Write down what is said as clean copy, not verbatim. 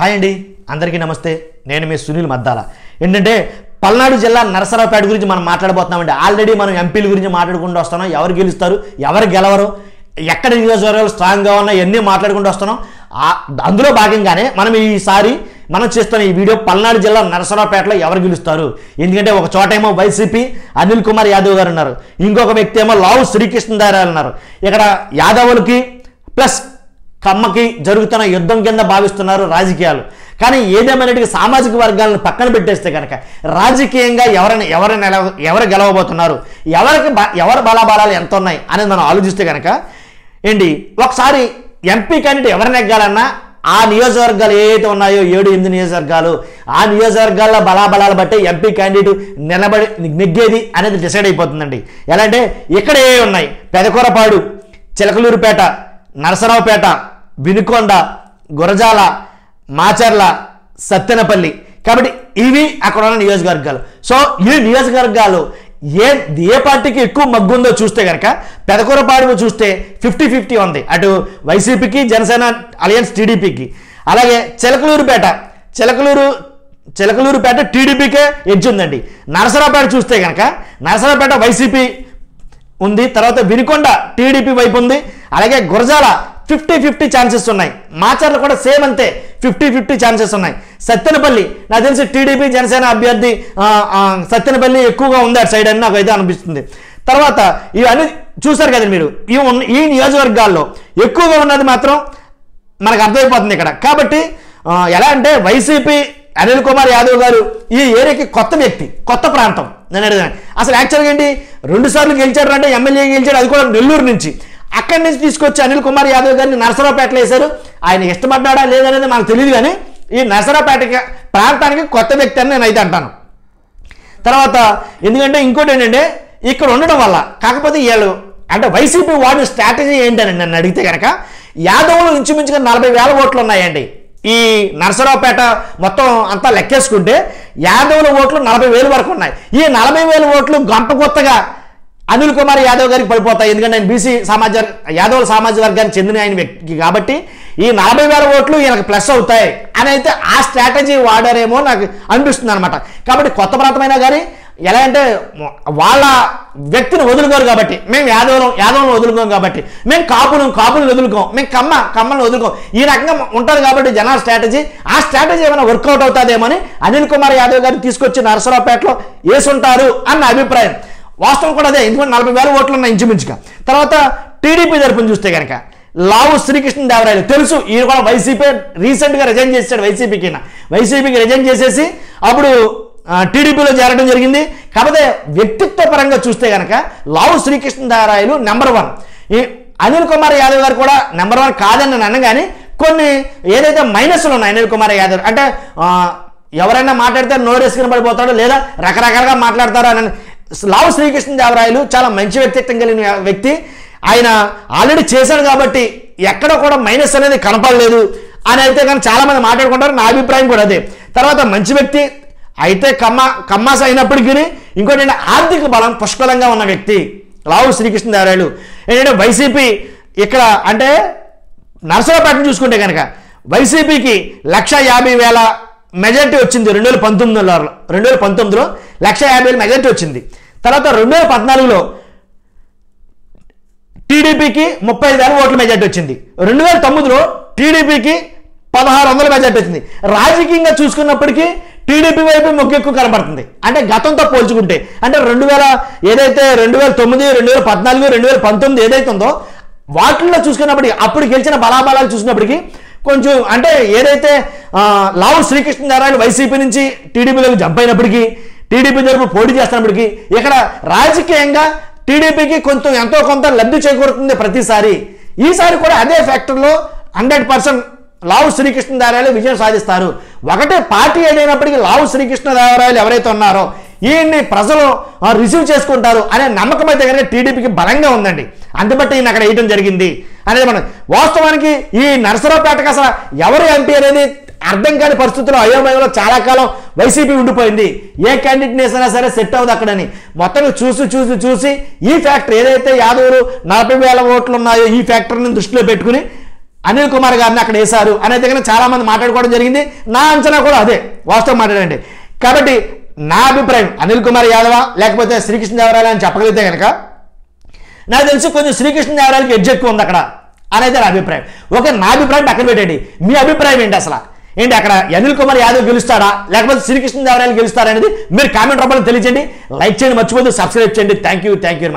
Hi అండి, అందరికీ నమస్తే. నేను మీ సునీల్ మద్దాల. ఏంటంటే పల్నాడు జిల్లా నరసరావుపేట గురించి మనం మాట్లాడబోతున్నామండి. ఆల్రెడీ మనం ఎంపీల గురించి మాట్లాడుకుంటూ వస్తున్నాం. ఎవరు గెలుస్తారు, ఎవరు గెలవరు, ఎక్కడ నియోజకవర్గాలు స్ట్రాంగ్గా ఉన్నాయి ఇవన్నీ మాట్లాడుకుంటూ వస్తున్నాం. అందులో భాగంగానే మనం ఈసారి మనం చేస్తున్న ఈ వీడియో పల్నాడు జిల్లా నరసరావుపేటలో ఎవరు గెలుస్తారు. ఎందుకంటే ఒక చోట ఏమో వైసీపీ అనిల్ కుమార్ యాదవ్ గారు ఉన్నారు, ఇంకొక వ్యక్తి ఏమో లావు శ్రీకృష్ణదేవరాయలు ఉన్నారు. ఇక్కడ యాదవులకి ప్లస్ కమ్మకి జరుగుతున్న యుద్ధం కింద భావిస్తున్నారు రాజకీయాలు. కానీ ఏదేమైనట్టుగా సామాజిక వర్గాలను పక్కన పెట్టేస్తే కనుక రాజకీయంగా ఎవరు గెలవబోతున్నారు, ఎవరి బలాబలాలు ఎంత ఉన్నాయి అనేది మనం ఆలోచిస్తే కనుక ఏంటి ఒకసారి ఎంపీ క్యాండిడేట్ ఎవరు నెగ్గాలన్నా ఆ నియోజకవర్గాలు ఏవైతే ఉన్నాయో 7-8 నియోజకవర్గాలు, ఆ నియోజకవర్గాల బలాబలాలు బట్టి ఎంపీ క్యాండిడేట్ నెగ్గేది అనేది డిసైడ్ అయిపోతుందండి. ఎలా అంటే ఇక్కడ ఏ ఉన్నాయి, పెదకూరపాడు, చిలకలూరుపేట, నరసరావుపేట, వినుకొండ, గురజాల, మాచర్ల, సత్తెనపల్లి. కాబట్టి ఇవి అక్కడ ఉన్న నియోజకవర్గాలు. సో ఈ నియోజకవర్గాలు ఏ పార్టీకి ఎక్కువ మగ్గుందో చూస్తే కనుక పెదకూరపాడు చూస్తే 50-50 ఉంది, అటు వైసీపీకి, జనసేన అలయన్స్ టీడీపీకి. అలాగే చిలకలూరుపేట టీడీపీకే ఎడ్జ్ ఉందండి. నరసరావుపేట చూస్తే కనుక నరసరావుపేట వైసీపీ ఉంది, తర్వాత వినుకొండ టీడీపీ వైపు ఉంది, అలాగే గురజాల 50-50 ఛాన్సెస్ ఉన్నాయి. మాచర్లు కూడా సేమ్ అంతే, 50-50 ఛాన్సెస్ ఉన్నాయి. సత్తెనపల్లి నాకు తెలిసి టీడీపీ జనసేన అభ్యర్థి సత్తెనపల్లి ఎక్కువగా ఉంది అటు సైడ్ అని నాకు అయితే అనిపిస్తుంది. తర్వాత ఇవన్నీ చూసారు కదా మీరు, ఈ నియోజకవర్గాల్లో ఎక్కువగా ఉన్నది మాత్రం మనకు అర్థమైపోతుంది ఇక్కడ. కాబట్టి ఎలా అంటే వైసీపీ అనిల్ కుమార్ యాదవ్ గారు ఈ ఏరియాకి కొత్త వ్యక్తి, కొత్త ప్రాంతం. నేను అడిగాను అసలు యాక్చువల్గా ఏంటి 2 సార్లు గెలిచాడు అంటే ఎమ్మెల్యే గెలిచాడు, అది కూడా నెల్లూరు నుంచి. అక్కడి నుంచి తీసుకొచ్చి అనిల్ కుమార్ యాదవ్ గారిని నరసరావుపేటలో వేశారు. ఆయన ఇష్టపడ్డా లేదనేది మనకు తెలియదు, కానీ ఈ నరసరావుపేట ప్రాంతానికి కొత్త వ్యక్తి అని నేను అయితే అంటాను. తర్వాత ఎందుకంటే ఇంకోటి ఏంటంటే ఇక్కడ ఉండడం వల్ల, కాకపోతే వీళ్ళు అంటే వైసీపీ వాడిన స్ట్రాటజీ ఏంటని నన్ను అడిగితే కనుక యాదవులు ఇంచుమించుగా 40,000 ఓట్లు ఉన్నాయండి. ఈ నరసరావుపేట మొత్తం అంతా లెక్కేసుకుంటే యాదవుల ఓట్లు 40,000 వరకు ఉన్నాయి. ఈ 40,000 ఓట్లు గంట కొత్తగా అనిల్ కుమార్ యాదవ్ గారికి పడిపోతాయి. ఎందుకంటే ఆయన బీసీ యాదవుల సామాజిక వర్గానికి చెందిన ఆయన వ్యక్తి కాబట్టి ఈ 40,000 ఓట్లు ఈయనకు ప్లస్ అవుతాయి అని అయితే ఆ స్ట్రాటజీ వాడారేమో నాకు అనిపిస్తుంది అనమాట. కాబట్టి కొత్త ప్రాంతమైనా కానీ ఎలా అంటే వాళ్ళ వ్యక్తిని వదులుకోరు కాబట్టి, మేము యాదవులను వదులుకోం కాబట్టి, మేము కాపులను వదులుకోం, మేము కమ్మలను వదులుకోం, ఈ రకంగా ఉంటుంది కాబట్టి జనాల స్ట్రాటజీ. ఆ స్ట్రాటజీ ఏమైనా వర్కౌట్ అవుతుందేమో అని అనిల్ కుమార్ యాదవ్ గారిని తీసుకొచ్చి నరసరావుపేటలో వేసుంటారు అన్న అభిప్రాయం. వాస్తవం కూడా అదే, ఎందుకంటే 40,000 ఓట్లు ఉన్నాయి ఇంచుమించుగా. తర్వాత టీడీపీ తరపున చూస్తే కనుక లావు శ్రీకృష్ణదేవరాయలు తెలుసు, ఈయన కూడా వైసీపీ రీసెంట్గా రిజైన్ చేశాడు. వైసీపీకి రిజైన్ చేసేసి అప్పుడు టీడీపీలో చేరడం జరిగింది. కాకపోతే వ్యక్తిత్వ పరంగా చూస్తే కనుక లావు శ్రీకృష్ణదేవరాయలు నెంబర్ 1. ఈ అనిల్ కుమార్ యాదవ్ గారు కూడా నెంబర్ 1 కాదని నేను అనగానే కొన్ని ఏదైతే మైనస్లు ఉన్నాయి అనిల్ కుమార్ యాదవ్ అంటే ఎవరైనా మాట్లాడితే నోరేసుకుని పడిపోతాడో లేదా రకరకాలుగా మాట్లాడతారో అని. లావు శ్రీకృష్ణదేవరాయలు చాలా మంచి వ్యక్తిత్వం కలిగిన వ్యక్తి. ఆయన ఆల్రెడీ చేశాడు కాబట్టి ఎక్కడ కూడా మైనస్ అనేది కనపడలేదు అని అయితే కానీ చాలామంది మాట్లాడుకుంటారు. నా అభిప్రాయం కూడా అదే. తర్వాత మంచి వ్యక్తి అయితే కమ్మాస అయినప్పటికీ ఇంకోటి ఆర్థిక బలం పుష్కలంగా ఉన్న వ్యక్తి లావు శ్రీకృష్ణదేవరాయలు. ఏంటంటే వైసీపీ ఇక్కడ అంటే నరసరావుపేటను చూసుకుంటే కనుక వైసీపీకి 150,000 మెజార్టీ వచ్చింది 2019లో 150,000 మెజార్టీ వచ్చింది. తర్వాత 2014లో టీడీపీకి 35,000 ఓట్ల మెజార్టీ వచ్చింది. 2009లో టీడీపీకి 1,600 మెజార్టీ వచ్చింది. రాజకీయంగా చూసుకున్నప్పటికీ టీడీపీ వైపు మొగ్గు ఎక్కువ కనబడుతుంది. అంటే గతంతో పోల్చుకుంటే అంటే 2009, 2014, 2019 ఏదైతే ఉందో వాటిల్లో చూసుకున్నప్పటికీ అప్పుడు గెలిచిన బలాబలాలు చూసినప్పటికీ కొంచెం అంటే ఏదైతే లావు శ్రీకృష్ణదేవరాయలు వైసీపీ నుంచి టీడీపీలోకి జంప్ అయినప్పటికీ, టీడీపీ తరపున పోటీ చేస్తున్నప్పటికీ ఇక్కడ రాజకీయంగా టీడీపీకి ఎంతో కొంత లబ్ధి చేకూరుతుంది ప్రతిసారి. ఈసారి కూడా అదే ఫ్యాక్టర్లో 100% లావు శ్రీకృష్ణదేవరాయలు విజయం సాధిస్తారు. ఒకటే పార్టీ ఏదైనప్పటికీ లావు శ్రీకృష్ణదేవరాయలు ఎవరైతే ఉన్నారో ఈయన్ని ప్రజలు రిసీవ్ చేసుకుంటారు అనే నమ్మకం అయితే కనుక టీడీపీకి బలంగా ఉందండి. అందుబట్టి ఈయన అక్కడ వేయటం జరిగింది అనేది మనం వాస్తవానికి ఈ నరసరావుపేటకు అసలు ఎవరు ఎంపీ అనేది అర్థం కాని పరిస్థితుల్లో అయోమయంలో చాలా కాలం వైసీపీ ఉండిపోయింది. ఏ క్యాండిడేట్ వేసినా సరే సెట్ అవ్వదు అక్కడని. మొత్తం చూసి ఈ ఫ్యాక్టర్ ఏదైతే యాదవులు 40,000 ఓట్లు ఉన్నాయో ఈ ఫ్యాక్టర్ని దృష్టిలో పెట్టుకుని అనిల్ కుమార్ గారిని అక్కడ వేశారు అనేది కనుక చాలా మంది మాట్లాడుకోవడం జరిగింది. నా అంచనా కూడా అదే, వాస్తవం మాట్లాడండి. కాబట్టి నా అభిప్రాయం అనిల్ కుమార్ యాదవ లేకపోతే శ్రీకృష్ణదేవరాయలు అని చెప్పగలిగితే కనుక నాకు తెలిసి కొంచెం శ్రీకృష్ణదేవరాయలకి ఎడ్జ్ ఎక్కువ ఉంది అక్కడ అనేది నా అభిప్రాయం. ఓకే, నా అభిప్రాయం పక్కన పెట్టండి, మీ అభిప్రాయం ఏంటి అసలు? ఏంటి అక్కడ అనిల్ కుమార్ యాదవ్ గెలుస్తాడా లేకపోతే శ్రీకృష్ణదేవరాయలు గెలుస్తారా అనేది మీరు కామెంట్ రూపంలో తెలియజేయండి. లైక్ చేయండి, మర్చిపోతే సబ్స్క్రైబ్ చేయండి. Thank you very much.